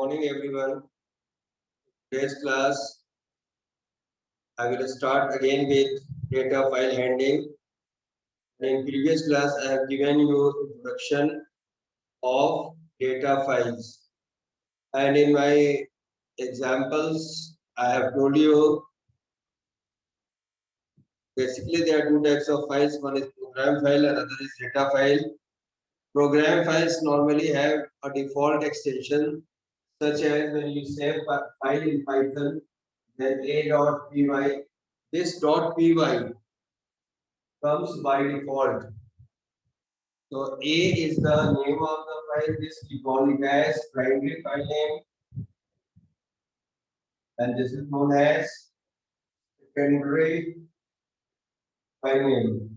morning, everyone. Today's class, I will start again with data file handling. In previous class, I have given you introduction of data files. And in my examples, I have told you basically there are two types of files. One is program file, another is data file. Program files normally have a default extension, such as when you save a file in Python, then a.py. This .py comes by default. So A is the name of the file. This we call it as primary file name, and this is known as secondary file name.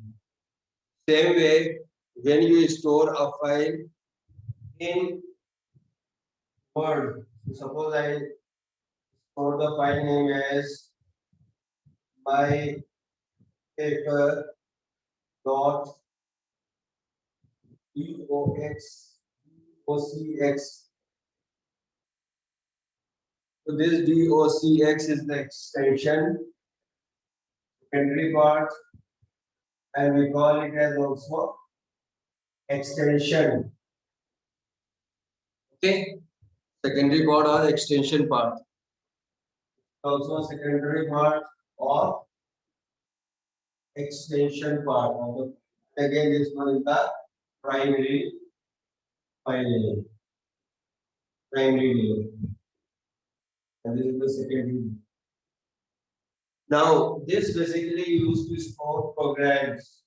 Same way, when you store a file in Word, suppose I store the file name as my paper dot docx. So this docx is the extension, secondary part, and we call it as also extension. Okay, secondary part or extension part. Also secondary part or extension part. Again, this one is the primary file name. Primary name. And this is the secondary. Now, this basically used to store programs.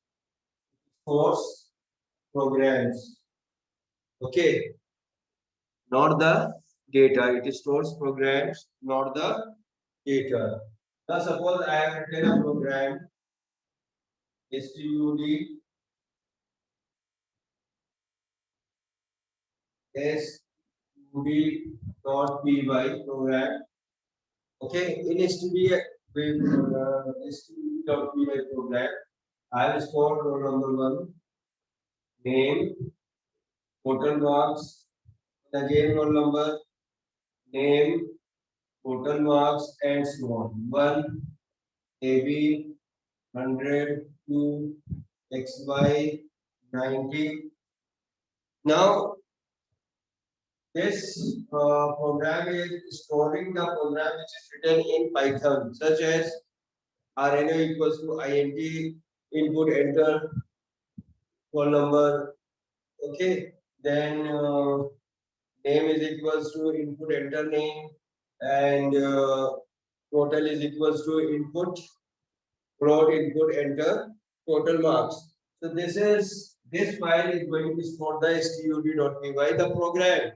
Stores programs. Okay, not the data. It stores programs, not the data. Now, suppose I have written a program stud stud.py program. Okay, in stud.py program, I will store roll number 1, name, total marks, again roll number, name, total marks, and so on. 1, AB, 100, 2, XY, 90. Now, this program is storing the program which is written in Python, such as RNA equals to int, input enter, roll number. Okay, then name is equals to input enter name, and total is equals to input float input enter total marks. So this file is going to store the stud.py the program,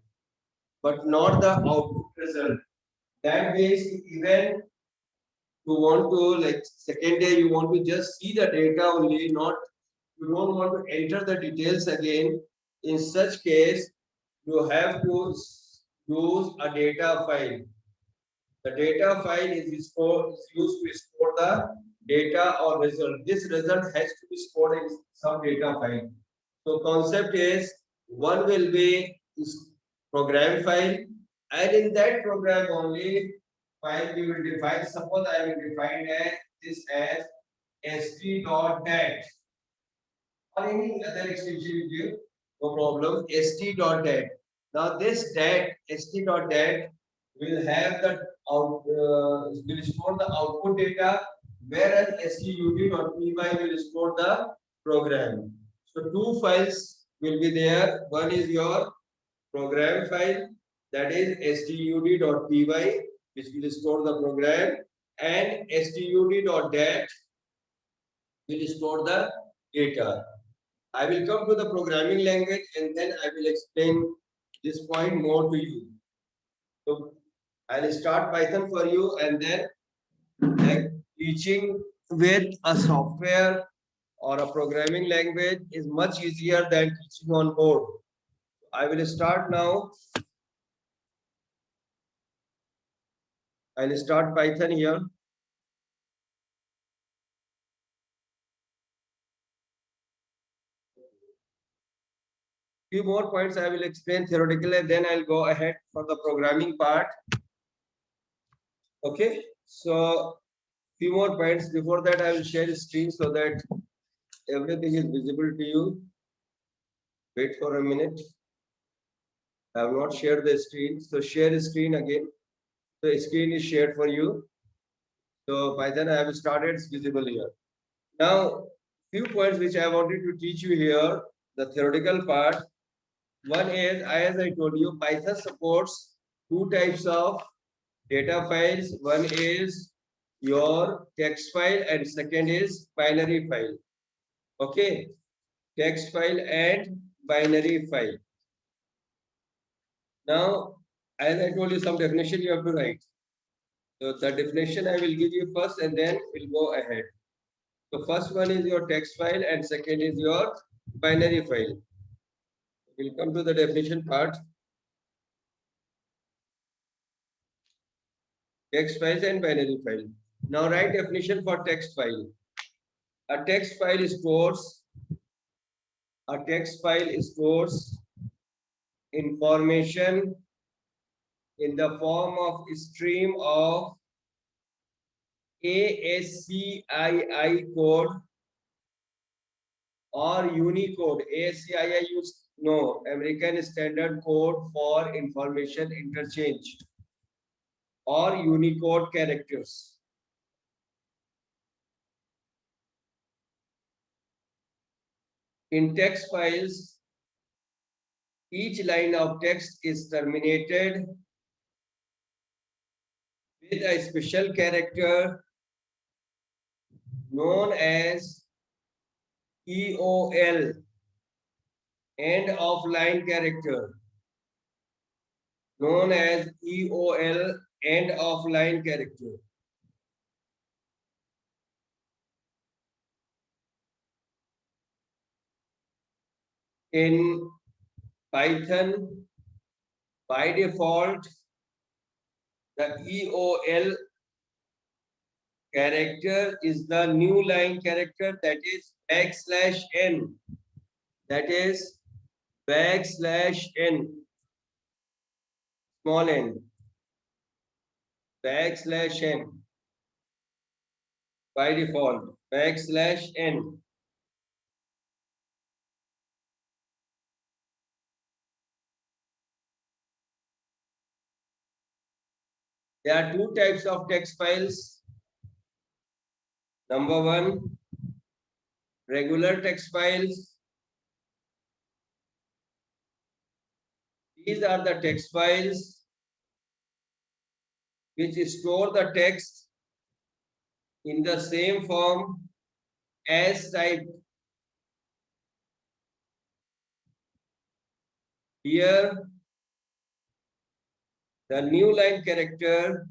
but not the output result. That means even you want to, like, second day you want to just see the data only, not you don't want to enter the details again. In such case, you have to use a data file. The data file is used to store the data or result. This result has to be stored in some data file. So concept is one will be program file, and in that program only file we will define. Suppose I will define this as st.dat or any other extension you give, no problem. st.dat. Now this dat st.dat will have the will store the output data, whereas stud.py will store the program. So two files will be there. One is your program file, that is stud.py, which will store the program, and stud.dat will store the data. I will come to the programming language and then I will explain this point more to you. So I'll start Python for you, and then like teaching with a software or a programming language is much easier than teaching on board. I will start now. I'll start Python here. Few more points I will explain theoretically, and then I'll go ahead for the programming part. Okay, so few more points. Before that, I will share the screen so that everything is visible to you. Wait for a minute. I have not shared the screen, so share the screen again. The screen is shared for you. So Python I have started, it's visible here. Now, few points which I wanted to teach you here, the theoretical part. One is, as I told you, Python supports two types of data files. One is your text file and second is binary file. Okay, text file and binary file. Now, as I told you, some definition you have to write. So the definition I will give you first and then we'll go ahead. So first one is your text file and second is your binary file. We'll come to the definition part. Text files and binary file. Now write definition for text file. A text file stores information in the form of stream of ASCII code or Unicode. ASCII use no American Standard Code for Information Interchange or Unicode characters. In text files, each line of text is terminated with a special character known as EOL, end of line character, known as EOL, end of line character. In Python, by default, the EOL character is the new line character, that is \n. That is \n, small n, \n, by default, \n. There are two types of text files. Number one, regular text files. These are the text files which store the text in the same form as typed. Here, the new line character,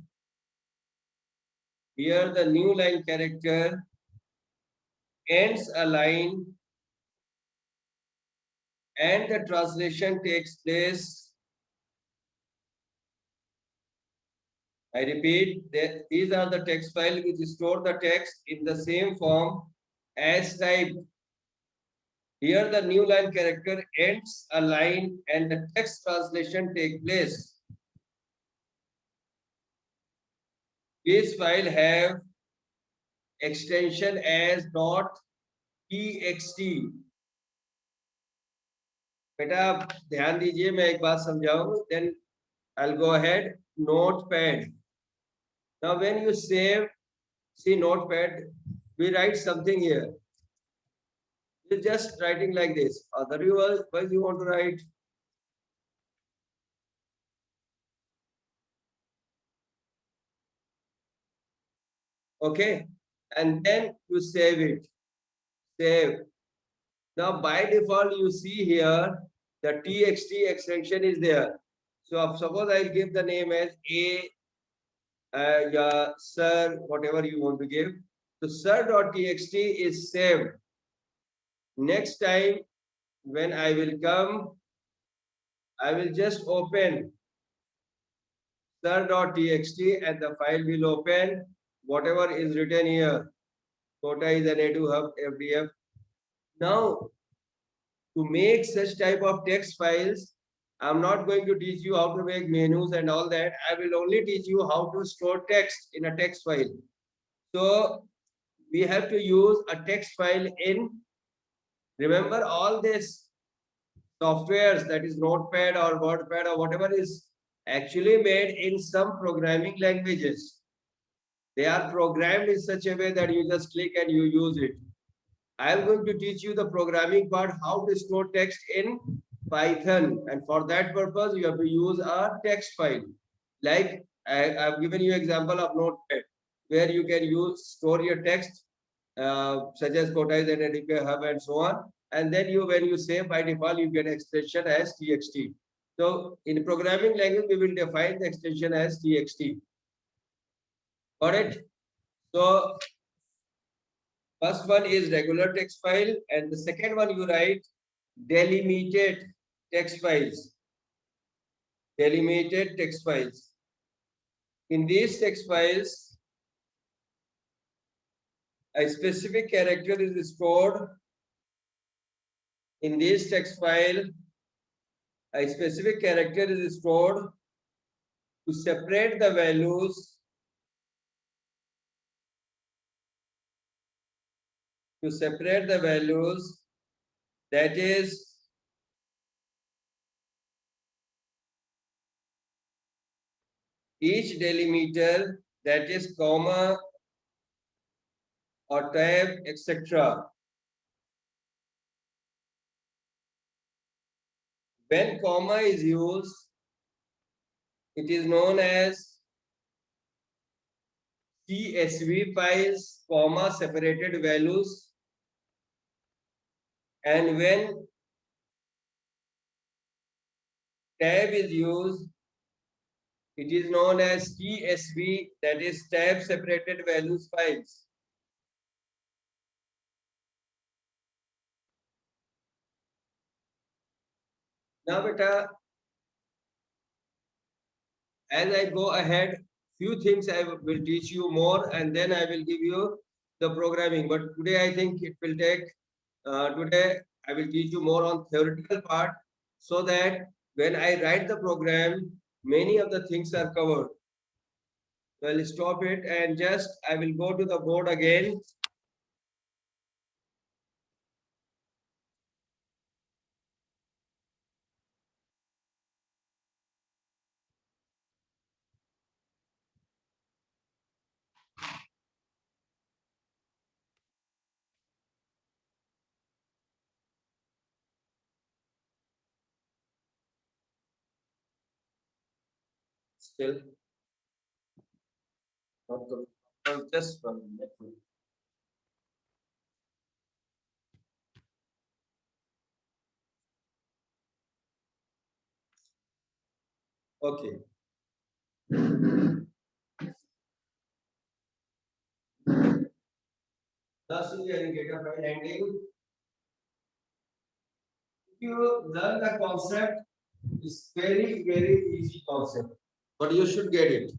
ends a line and the translation takes place. I repeat, that these are the text files which store the text in the same form as typed. Here the new line character ends a line and the text translation takes place. This file have extension as .txt. बेटा ध्यान दीजिए, मैं एक बात समझाऊं, then I'll go ahead. Notepad. Now when you save, see Notepad, we write something here. You're just writing like this. Otherwise, what you want to write? Okay, and then you save it. Save. Now by default, you see here the txt extension is there. So suppose I'll give the name as yeah, sir, whatever you want to give. So sir.txt is saved. Next time when I will come, I will just open sir.txt and the file will open whatever is written here. Kota is a native hub FDF. Now to make such type of text files, I'm not going to teach you how to make menus and all that. I will only teach you how to store text in a text file. So we have to use a text file in, remember all this softwares, that is Notepad or WordPad or whatever, is actually made in some programming languages. They are programmed in such a way that you just click and you use it. I am going to teach you the programming part, how to store text in Python. And for that purpose, you have to use a text file. Like I've given you example of Notepad, where you can use store your text, such as Kotais and ADK Hub and so on. And then when you save, by default, you get extension as txt. So in programming language, we will define the extension as txt. Got it? So first one is regular text file, and the second one you write delimited text files. Delimited text files. In these text files, a specific character is stored. In this text file, a specific character is stored to separate the values, that is each delimiter, that is comma or tab, etc. When comma is used, it is known as CSV files, comma separated values. And when tab is used, it is known as TSV, that is tab separated values files. Now, beta, as I go ahead, few things I will teach you more, and then I will give you the programming. But today I think it will take, today I will teach you more on theoretical part, so that when I write the program, many of the things are covered. So I'll stop it and just I will go to the board again. Still not the, just 1 minute. Okay. Thus, we are in data file handling. If you learn the concept, it's very easy concept, but you should get it.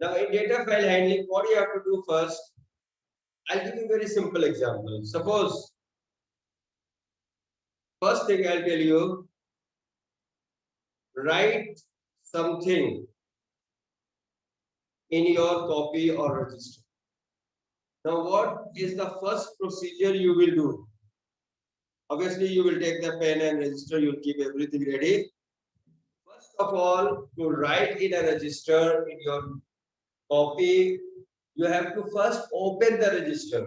Now, in data file handling, what you have to do first, I'll give you a very simple example. Suppose, first thing I'll tell you, write something in your copy or register. Now, what is the first procedure you will do? Obviously, you will take the pen and register, you'll keep everything ready. First of all, to write in a register in your copy, you have to first open the register.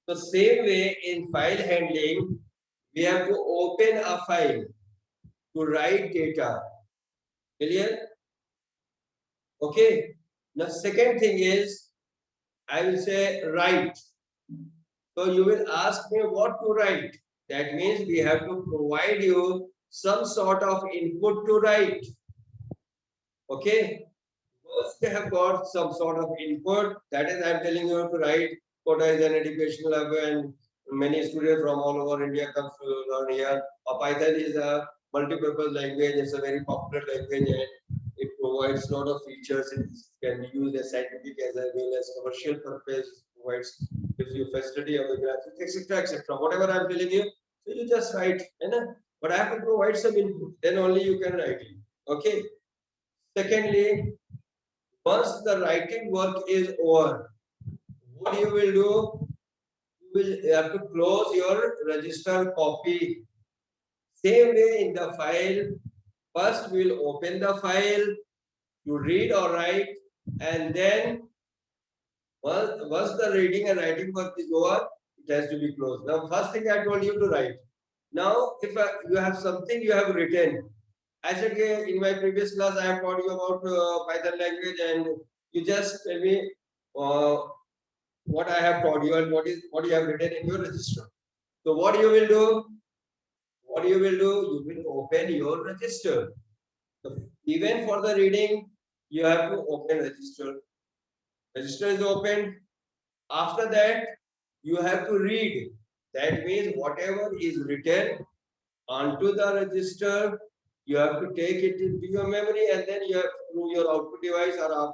So same way in file handling, we have to open a file to write data. Clear? Okay. The second thing is, I will say write. So you will ask me what to write. That means we have to provide you some sort of input to write. Okay. First, they have got some sort of input. That is, I'm telling you to write. Kota is an educational hub, and many students from all over India come to learn here. Python is a multi-purpose language. It's a very popular language, and it provides a lot of features. It can be used as scientific as well as commercial purpose. Provides gives you facility of the graphics, etc., etc. Whatever I'm telling you. So you just write, but I have to provide some input, then only you can write it. Okay. Secondly, once the writing work is over, what you will do? You will have to close your register copy. Same way in the file, first we will open the file to read or write, and then once the reading and writing work is over, it has to be closed. Now, first thing I told you to write. Now, if you have something you have written, I said in my previous class I have taught you about Python language, and you just tell me uh, what I have taught you and what you have written in your register. So what you will do? What you will do? You will open your register. So even for the reading, you have to open register. Register is opened. After that, you have to read. That means whatever is written onto the register, you have to take it into your memory, and then you have through your output device or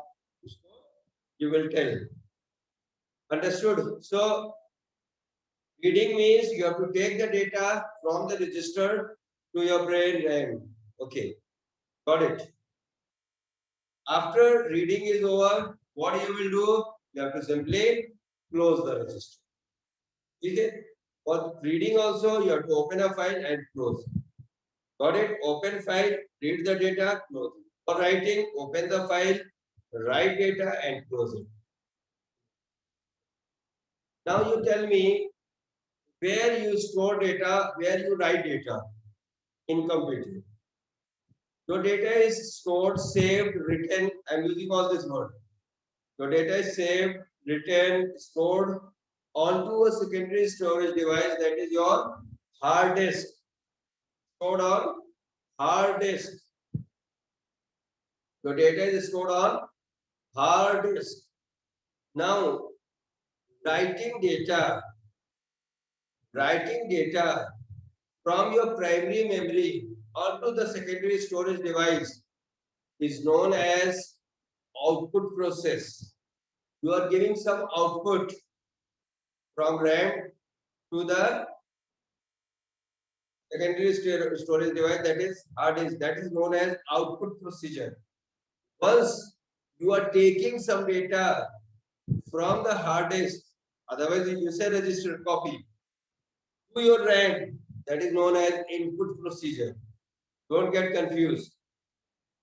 you will tell. Understood? So reading means you have to take the data from the register to your brain RAM. Okay, got it. After reading is over, what you will do? You have to simply close the register. Okay. For reading also, you have to open a file and close. Got it? Open file, read the data, close it. For writing, open the file, write data and close it. Now you tell me where you store data, where you write data in computer. Your data is stored, saved, written. I'm using all this word. Your data is saved, written, stored onto a secondary storage device, that is your hard disk. Stored on hard disk. Your data is stored on hard disk. Now, writing data from your primary memory onto the secondary storage device is known as output process. You are giving some output from RAM to the secondary storage device, that is hard disk. That is known as output procedure. Once you are taking some data from the hard disk, otherwise you say registered copy, to your RAM, that is known as input procedure. Don't get confused.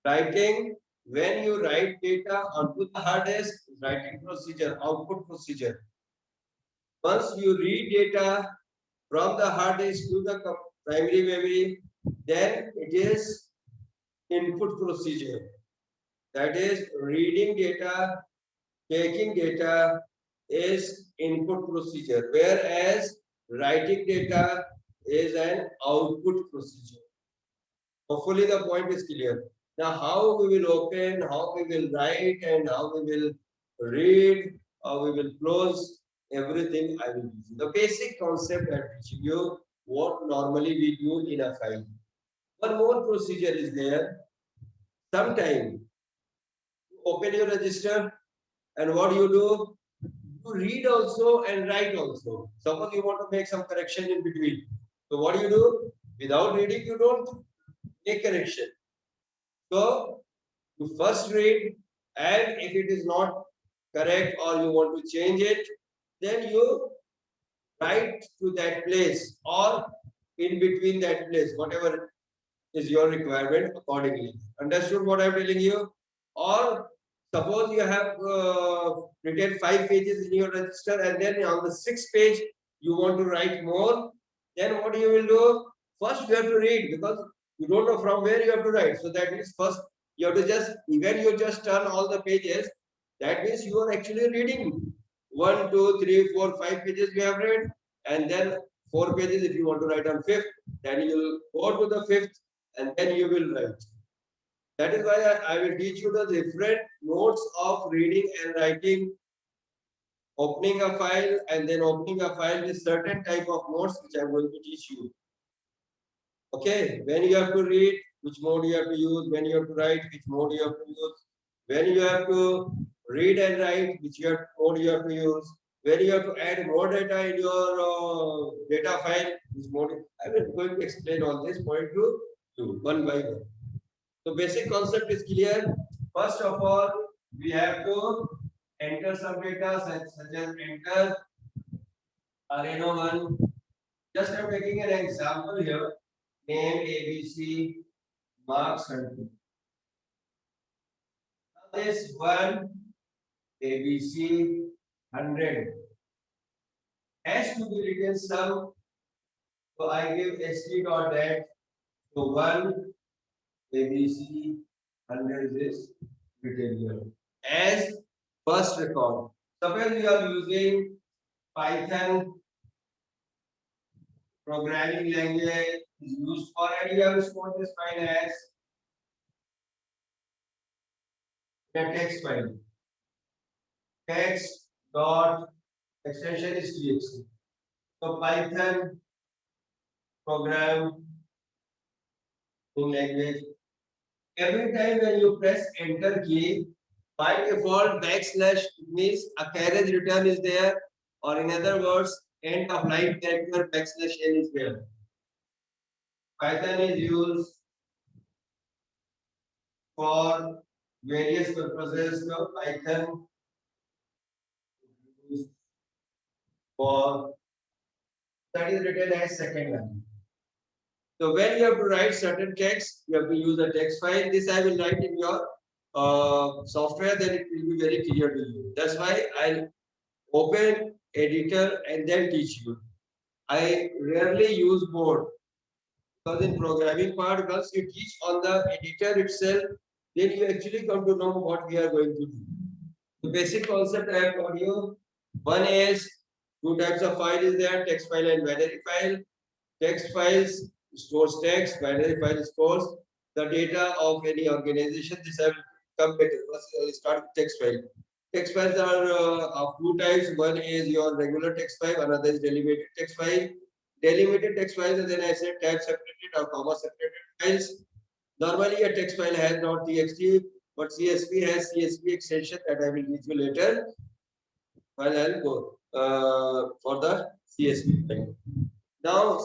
Writing, when you write data onto the hard disk, writing procedure, output procedure. Once you read data from the hard disk to the primary memory, then it is input procedure. That is reading data, taking data is input procedure, whereas writing data is an output procedure. Hopefully the point is clear. Now how we will open, how we will write, and how we will read, how we will close, everything I will use. The basic concept I'm teaching you, what normally we do in a file. One more procedure is there. Sometime you open your register, and what you do? You read also and write also. Suppose you want to make some correction in between. So what do you do? Without reading, you don't make correction. So you first read, and if it is not correct or you want to change it, then you write to that place or in between that place, whatever is your requirement accordingly. Understood what I'm telling you? Or suppose you have written 5 pages in your register, and then on the 6th page you want to write more, then what you will do? First you have to read, because you don't know from where you have to write. So that means first you have to just, when you just turn all the pages, that means you are actually reading 1, 2, 3, 4, 5 pages you have read, and then 4 pages if you want to write on 5th, then you will go to the 5th and then you will write. That is why I will teach you the different modes of reading and writing, opening a file and then opening a file with certain type of modes which I am going to teach you. Okay, when you have to read, which mode you have to use, when you have to write, which mode you have to use, when you have to read and write, which mode you have to use, when you have to add more data in your data file, this mode, I will going to explain all this point to you one by one. So basic concept is clear. First of all, we have to enter some data such as enter RNO1. Just I'm taking an example here. Name ABC, marks 100. This one ABC 100 has to be written some. So I give st dot that. So one ABC 100 is written here as first record. Suppose we are using Python programming language is used for, and you have stored this file as a text file. Text dot extension is txt. So Python programming language. Every time when you press enter key, by default backslash means a carriage return is there, or in other words, end of line character backslash n is there. Python is used for various purposes. So Python is used for that is written as second line. So when you have to write certain text, you have to use a text file. This I will write in your software, then it will be very clear to you. That's why I'll open editor and then teach you. I rarely use board because in programming part, once you teach on the editor itself, then you actually come to know what we are going to do. The basic concept I have told you. One is two types of file is there, text file and binary file. Text files stores text, binary file stores the data of any organization. This I will come later. First, I will start with text file. Text files are of two types. One is your regular text file, another is delimited text file. Delimited text files, and then I said tab separated or comma separated files. Normally, a text file has not txt, but CSV has CSV extension that I will teach you later. While I'll go for the CSV file. Now,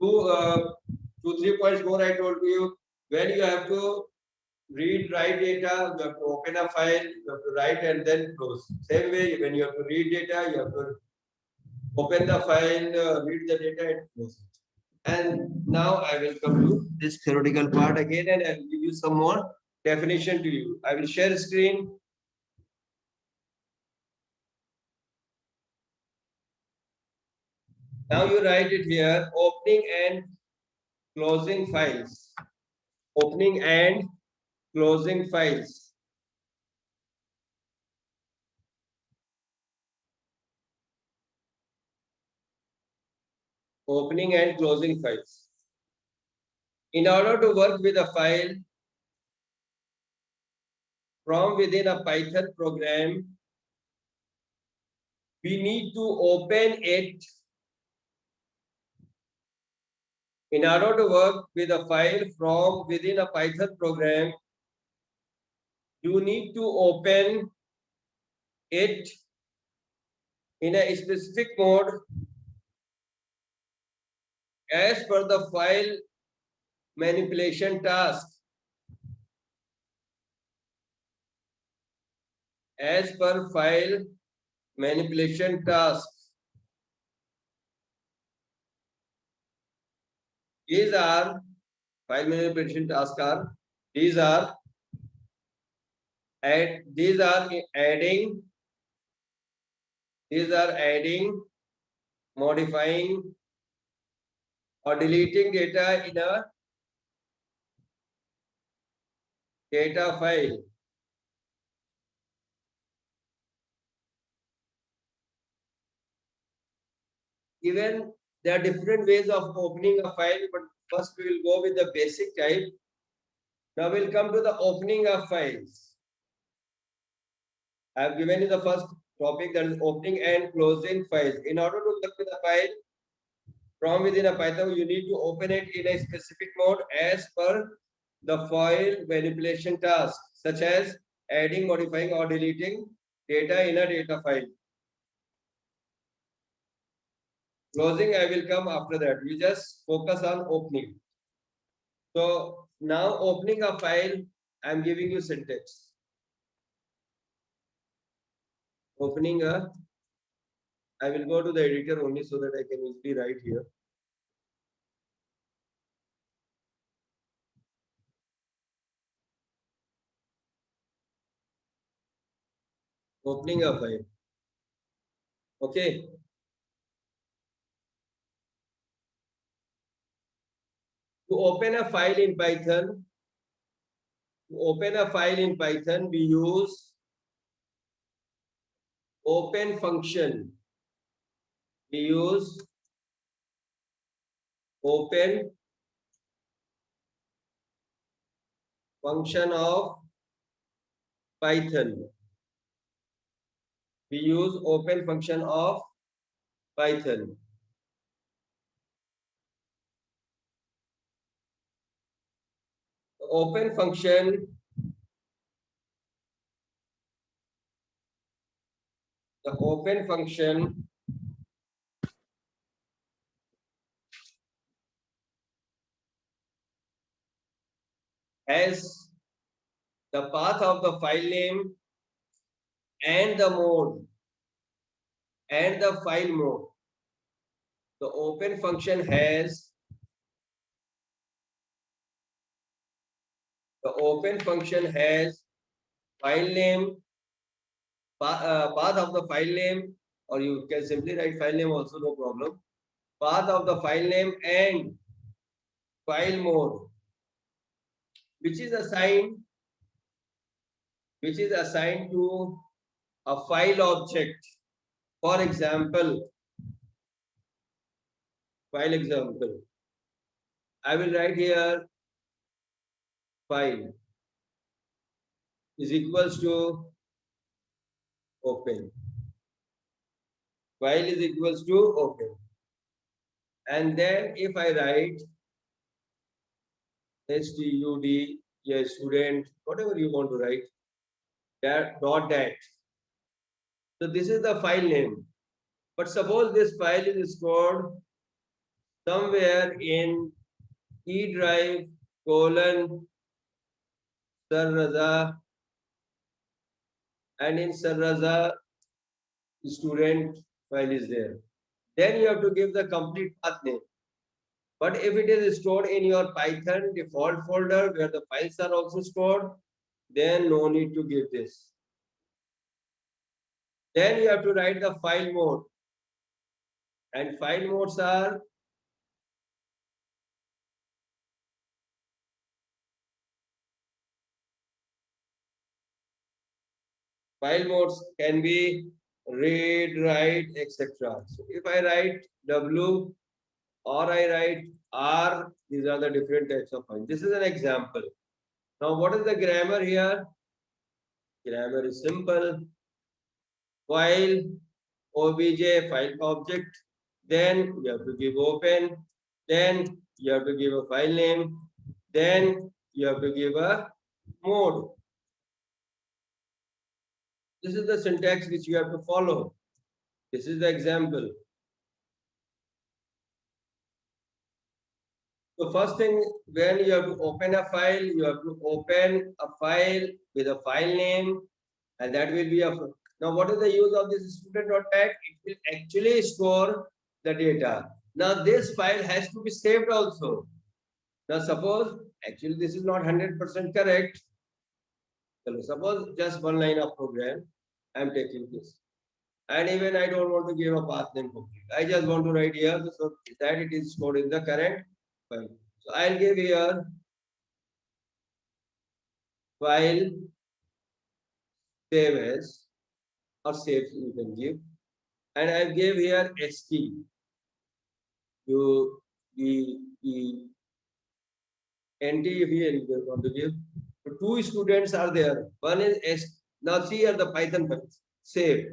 two, 3 points more I told you. When you have to read, write data, you have to open a file, you have to write and then close. Same way, when you have to read data, you have to open the file, read the data and close it. And now I will come to this theoretical part again and I will give you some more definition to you. I will share screen. Now you write it here, opening and closing files. Opening and closing files. Opening and closing files. In order to work with a file from within a Python program, we need to open it. In order to work with a file from within a Python program, you need to open it in a specific mode as per the file manipulation task. As per file manipulation task. These are file manipulation tasks are these are adding, these are adding, modifying or deleting data in a data file. Even there are different ways of opening a file, but first we will go with the basic type. Now we'll come to the opening of files. I have given you the first topic, that is opening and closing files. In order to work with a file from within a Python, you need to open it in a specific mode as per the file manipulation task, such as adding, modifying, or deleting data in a data file. Closing I will come after that. You just focus on opening. So now opening a file, I am giving you syntax. Opening a, I will go to the editor only so that I can easily write here. Opening a file. Okay. To open a file in Python, we use open function. We use open function of Python. We use open function of Python. The open function, has the path of the file name and the mode and the file mode. The open function has file name, path of the file name, or you can simply write file name also, no problem. Path of the file name and file mode, which is assigned to a file object. For example, I will write here file is equals to open. File is equals to open. And then if I write stud, yeah, student, whatever you want to write, that dot dat. So this is the file name. But suppose this file is stored somewhere in E drive colon Sarraza, and in Sarraza student file is there. Then you have to give the complete path name. But if it is stored in your Python default folder where the files are also stored, then no need to give this. Then you have to write the file mode. And file modes are can be read, write, etc. So if I write W or I write R, these are the different types of files. This is an example. Now, what is the grammar here? Grammar is simple. While obj file object, then you have to give open, then you have to give a file name, then you have to give a mode. This is the syntax which you have to follow. This is the example. So first thing, when you have to open a file, you have to open a file with a file name, and that will be a. Now, what is the use of this student.dat? It will actually store the data. Now, this file has to be saved also. Now, suppose actually this is not 100% correct. So suppose just one line of program, I am taking this, and even I don't want to give a path name complete. I just want to write here so that it is stored in the current file. So I'll give here file save as, or save you can give, and I gave here st to the nt here you want to give. So two students are there. One is s. Now see here the Python file save.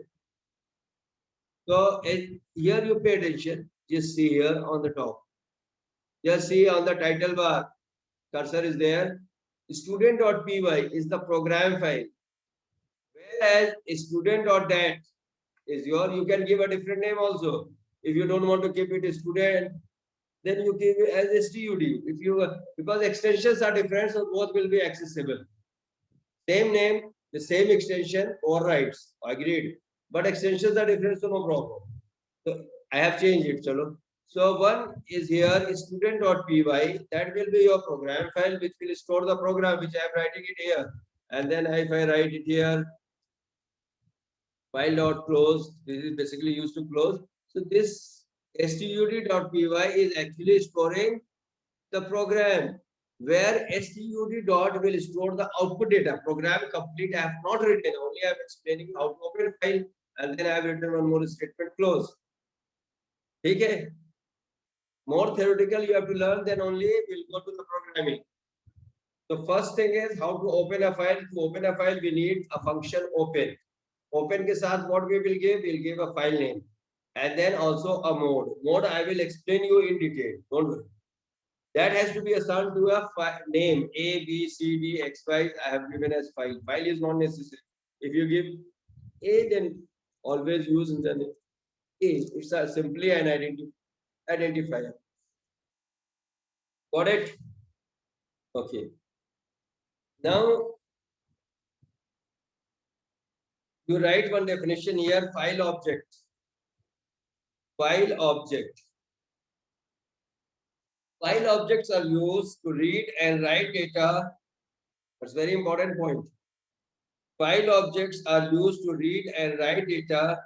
So here you pay attention. Just see here on the top. Just see on the title bar. Cursor is there. Student.py is the program file. Whereas student.dat is your, you can give a different name also. If you don't want to keep it student, then you keep it as STUD. If you, because extensions are different, so both will be accessible. Same name, the same extension, overrides. Agreed. But extensions are different, so no problem. So I have changed it. Chalo. So one is here student.py. That will be your program file, which will store the program which I am writing it here. And then if I write it here, file.close. This is basically used to close. So this stud.py is actually storing the program, where stud dot will store the output data. Program complete. I have not written. Only I am explaining how to open file, and then I have written one more statement close. Okay. More theoretical you have to learn. Then only we'll go to the programming. The first thing is how to open a file. To open a file, we need a function open. Open के साथ what we will give? We'll give a file name, and then also a mode. Mode I will explain you in detail. Don't worry. That has to be assigned to a name A, B, C, D, X, Y. I have given as file. File is not necessary. If you give A, then always use the name A. It's simply an identifier. Got it? Okay. Now you write one definition here: file object. File object. File objects are used to read and write data. That's a very important point. File objects are used to read and write data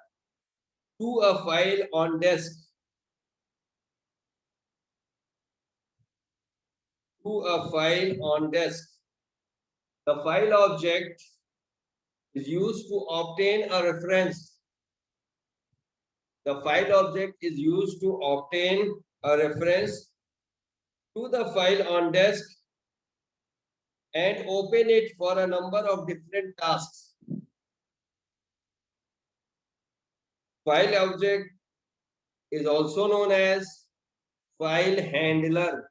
to a file on disk. To a file on disk. The file object is used to obtain a reference. The file object is used to obtain a reference to the file on disk and open it for a number of different tasks. File object is also known as file handler.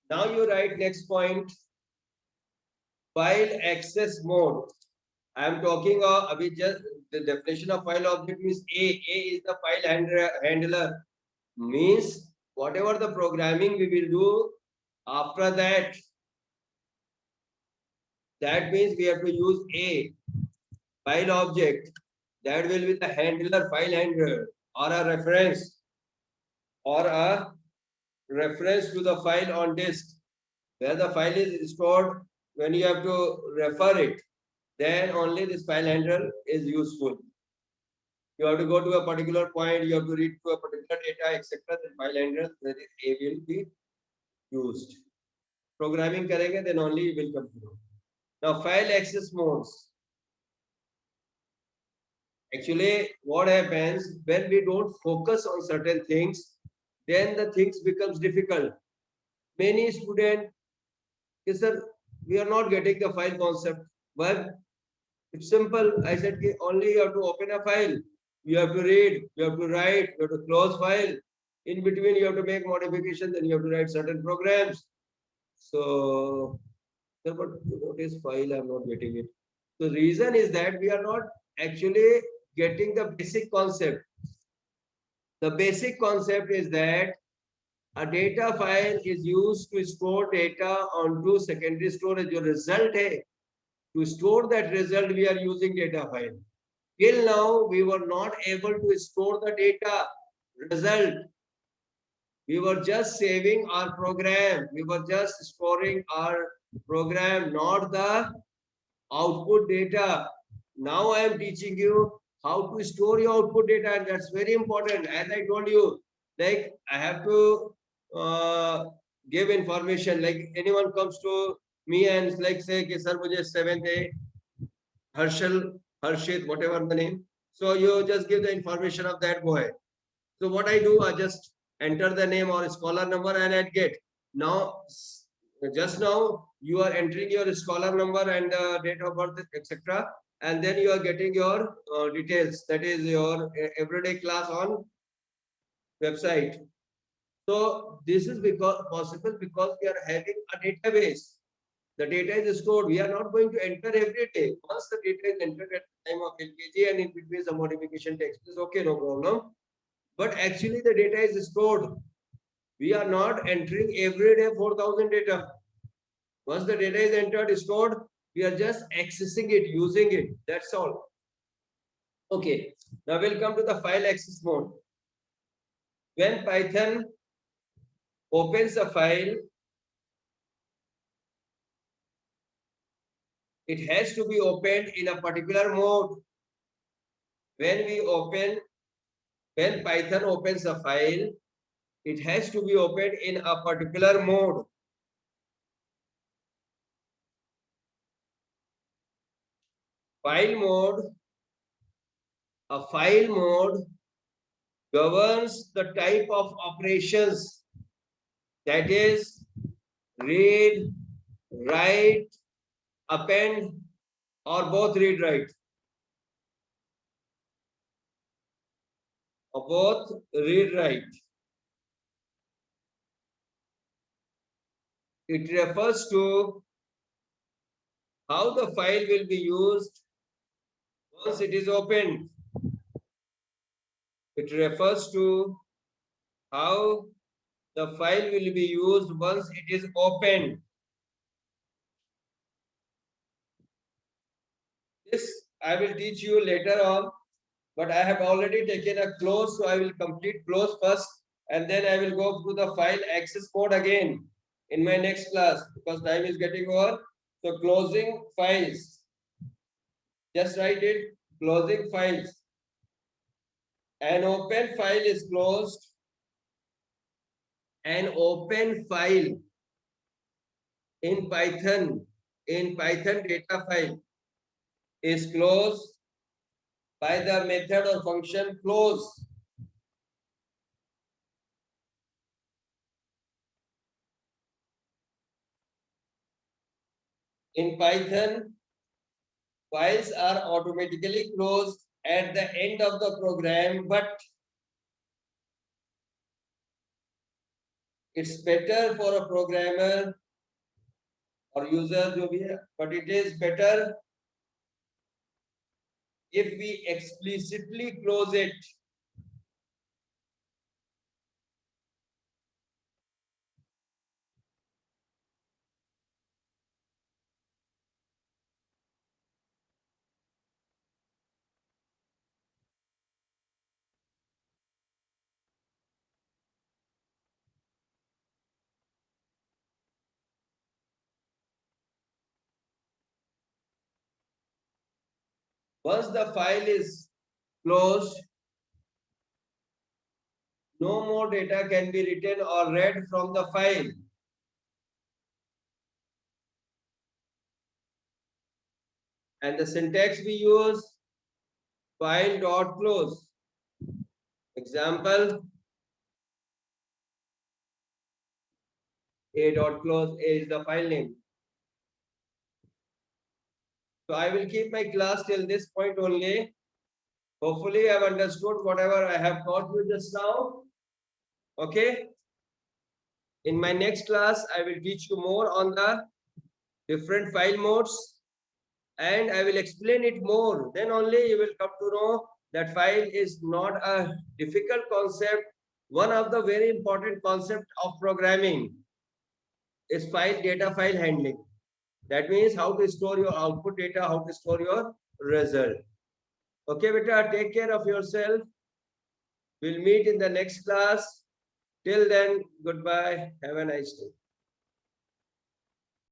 Now you write next point, file access mode. I am talking of just the definition of file object means A. A is the file handler. Means whatever the programming we will do after that, that means we have to use A file object. That will be the handler, file handler, or a reference to the file on disk, where the file is stored. When you have to refer it, then only this file handler is useful. You have to go to a particular point, you have to read to a particular data, etc. The file handler, that is A, will be used. Programming karenge, then only it will come through. Now, file access modes. Actually, what happens when we don't focus on certain things, then the things becomes difficult. Many students, yes, sir, we are not getting the file concept. But it's simple. I said only you have to open a file. You have to read, you have to write, you have to close file. In between, you have to make modifications, and you have to write certain programs. So, sir, but what is file? I'm not getting it. The reason is that we are not actually getting the basic concept. The basic concept is that a data file is used to store data onto secondary storage. Your result hai. To store that result, we are using data file. Till now, we were not able to store the data result. We were just saving our program. We were just storing our program, not the output data. Now I am teaching you how to store your output data, and that's very important. As I told you, like I have to give information. Like anyone comes to me and like say, "Sir, mujhe 7th A, Harshal, Harshit, whatever the name." So you just give the information of that boy. So what I do, I just enter the name or scholar number and I get. Now, just now you are entering your scholar number and date of birth, etc. And then you are getting your details. That is your everyday class on website. So this is because possible because we are having a database. The data is stored. We are not going to enter every day. Once the data is entered at the time of LKG and in between some modification takes place, okay, no problem. But actually the data is stored. We are not entering every day 4,000 data. Once the data is entered, stored, we are just accessing it, using it. That's all. Okay. Now we'll come to the file access mode. When Python opens a file, it has to be opened in a particular mode. When Python opens a file, it has to be opened in a particular mode. File mode, a file mode governs the type of operations, that is read, write, append, or both read write, or both read write. It refers to how the file will be used once it is opened. It refers to how the file will be used once it is opened. This I will teach you later on, but I have already taken a close, so I will complete close first, and then I will go through the file access code again in my next class, because time is getting over. So closing files, just write it, closing files. An open file is closed. An open file in Python data file is closed by the method or function close. In Python, files are automatically closed at the end of the program, but it's better for a programmer or user, but it is better if we explicitly close it. Once the file is closed, no more data can be written or read from the file. And the syntax we use, file dot close. Example, a dot close, a is the file name. So I will keep my class till this point only. Hopefully I have understood whatever I have taught you just now. Okay. In my next class, I will teach you more on the different file modes, and I will explain it more. Then only you will come to know that file is not a difficult concept. One of the very important concept of programming is data file handling. That means how to store your output data, how to store your result. Okay, beta, take care of yourself. We'll meet in the next class. Till then, goodbye. Have a nice day.